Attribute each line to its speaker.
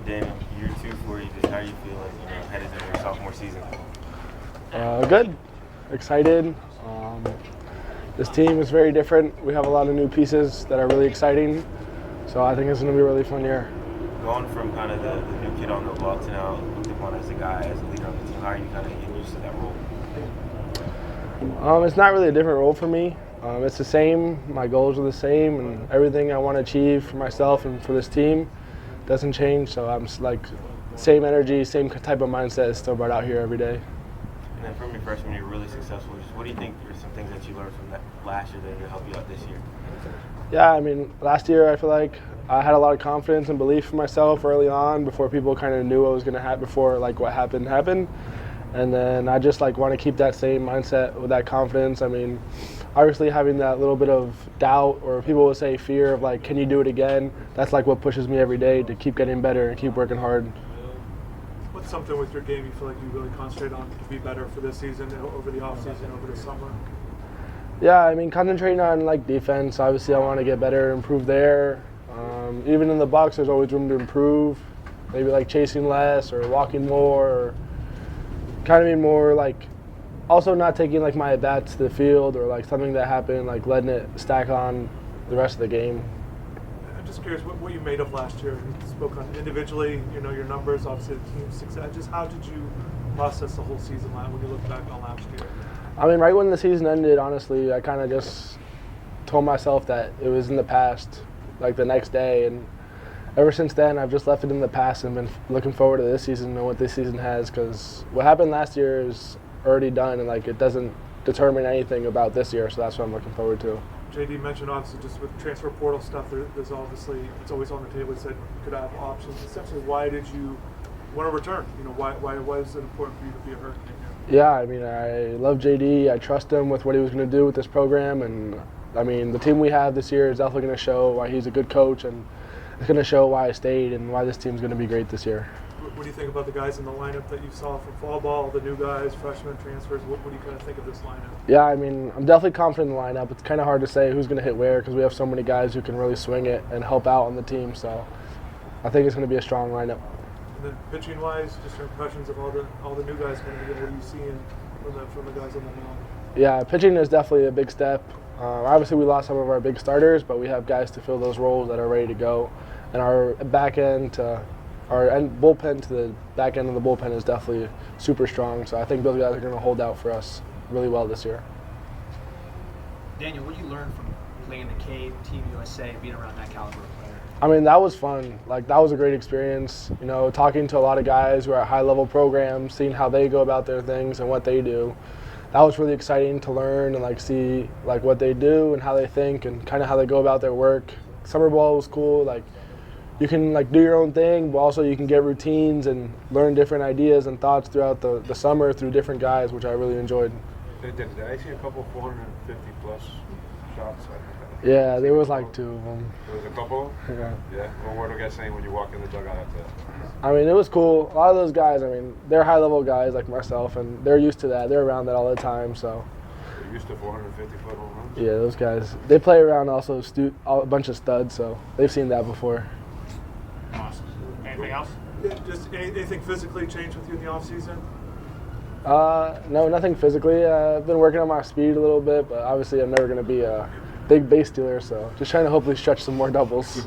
Speaker 1: Daniel, year 2 for you. Just how you feel headed into your sophomore season?
Speaker 2: Good. Excited. This team is very different. We have a lot of new pieces that are really exciting. So I think it's going to be a really fun year.
Speaker 1: Going from kind of the new kid on the block to now looked upon as a guy, as a leader on the team, how are you kind of getting used to that role?
Speaker 2: It's not really a different role for me. It's the same. My goals are the same, and everything I want to achieve for myself and for this team doesn't change. So I'm just like same energy, same type of mindset is still brought out here every day.
Speaker 1: And then from your freshman year, really successful. Just what do you think are some things that you learned from that last year that will help you out this year?
Speaker 2: Yeah, I mean, last year I feel like I had a lot of confidence and belief in myself early on before people kind of knew what was going to happen, before like what happened. And then I just like want to keep that same mindset with that confidence. I mean, obviously having that little bit of doubt, or people would say fear of like, can you do it again? That's like what pushes me every day to keep getting better and keep working hard.
Speaker 3: What's something with your game you feel like you really concentrate on to be better for this season, over the off season, over the summer?
Speaker 2: Yeah, I mean, concentrating on like defense. Obviously, I want to get better, improve there. Even in the box, there's always room to improve. Maybe like chasing less or walking more, or kind of being more like, also not taking like my at-bats to the field, or like something that happened, like letting it stack on the rest of the game.
Speaker 3: I'm just curious what you made of last year. You spoke on individually, your numbers, obviously the team success. Just how did you process the whole season when you look back on last year?
Speaker 2: I mean, right when the season ended, honestly, I kind of just told myself that it was in the past, like the next day. And ever since then, I've just left it in the past and been looking forward to this season and what this season has, because what happened last year is already done, and like it doesn't determine anything about this year. So that's what I'm looking forward to.
Speaker 3: JD mentioned obviously just with transfer portal stuff, there's obviously, it's always on the table. He said you could have options. Essentially, why did you want to return? Why is it important for you to be a Hurricane?
Speaker 2: Yeah, I mean, I love JD. I trust him with what he was going to do with this program, and I mean, the team we have this year is definitely going to show why he's a good coach, and it's going to show why I stayed and why this team's going to be great this year.
Speaker 3: What do you think about the guys in the lineup that you saw from fall ball, the new guys, freshmen, transfers? What do you kind of think of this lineup?
Speaker 2: Yeah, I mean, I'm definitely confident in the lineup. It's kind of hard to say who's going to hit where because we have so many guys who can really swing it and help out on the team. So I think it's going to be a strong lineup.
Speaker 3: And then pitching-wise, just your impressions of all the new guys coming in. What are you seeing from the guys on the mound?
Speaker 2: Yeah, pitching is definitely a big step. Obviously, we lost some of our big starters, but we have guys to fill those roles that are ready to go. And our back end to our bullpen to the back end of the bullpen is definitely super strong. So I think those guys are going to hold out for us really well this year.
Speaker 4: Daniel, what did you learn from playing in the Cave, Team USA, being around that caliber of player?
Speaker 2: I mean, that was fun. Like, that was a great experience. Talking to a lot of guys who are at high-level programs, seeing how they go about their things and what they do. That was really exciting to learn and see what they do and how they think and kind of how they go about their work. Summer ball was cool. You can do your own thing, but also you can get routines and learn different ideas and thoughts throughout the summer through different guys, which I really enjoyed.
Speaker 5: Did I see a couple 450-plus shots?
Speaker 2: Yeah, there was 2 of them.
Speaker 5: There was a couple?
Speaker 2: Yeah.
Speaker 5: Yeah? Well, what are guys saying when you walk in the dugout after that?
Speaker 2: I mean, it was cool. A lot of those guys, they're high-level guys like myself, and they're used to that. They're around that all the time, so.
Speaker 5: They're used to 450-foot home runs?
Speaker 2: Yeah, those guys. They play around also a bunch of studs, so they've seen that before.
Speaker 6: Awesome. Anything else?
Speaker 3: Yeah, just anything physically changed with you in the offseason?
Speaker 2: No, nothing physically. I've been working on my speed a little bit, but obviously I'm never going to be a big base stealer, so just trying to hopefully stretch some more doubles.